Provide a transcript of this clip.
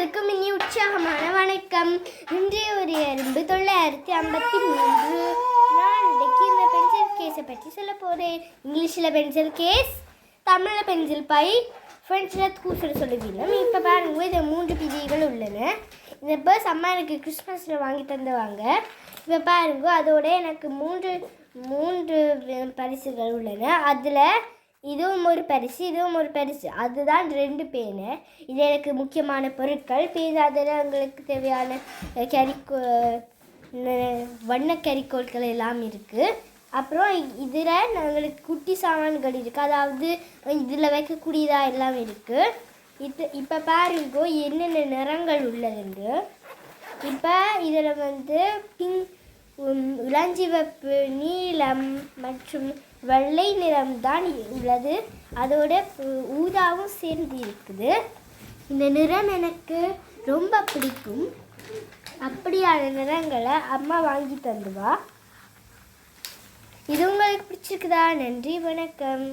அனைவருக்கும் இனி உற்சாகமான வணக்கம். இன்றைய ஒரு எறும்பு 953. நான் இன்றைக்கு இந்த பென்சில் கேஸை பற்றி சொல்ல போகிறேன். இங்கிலீஷில் பென்சில் கேஸ், தமிழில் பென்சில் பை, ஃப்ரெண்ட்ஸில் தூசல் சொல்லுவீங்க. இப்போ பாருங்க, இது 3 பிதிகள் உள்ளன. இந்த பர்ஸ் அம்மா எனக்கு கிறிஸ்மஸில் வாங்கி தந்துவாங்க. இப்போ பாருங்க, அதோட எனக்கு மூன்று பரிசுகள் உள்ளன. அதில் இதுவும் ஒரு பரிசு, இதுவும் ஒரு பரிசு. அதுதான் 2 பேனை. இது எனக்கு முக்கியமான பொருட்கள். அதில் உங்களுக்கு தேவையான வண்ண கரிக்கோள்கள் எல்லாம் இருக்குது. அப்புறம் இதில் எங்களுக்கு குட்டி சாமான்கள் இருக்குது, அதாவது இதில் வைக்கக்கூடியதாக எல்லாம் இருக்குது. இப்போ பாருங்க என்னென்ன நிறங்கள் உள்ளதுண்டு. இப்போ இதில் பிங்க், இளஞ்சிவப்பு, நீலம் மற்றும் வெள்ளை நிறம் தான் உள்ளது. அதோட ஊதாவும் சேர்ந்து இருக்குது. இந்த நிறம் எனக்கு ரொம்ப பிடிக்கும். அப்படியான நிறங்களை அம்மா வாங்கி தந்துவா. இது உங்களுக்கு பிடிச்சிருக்குதா? நன்றி, வணக்கம்.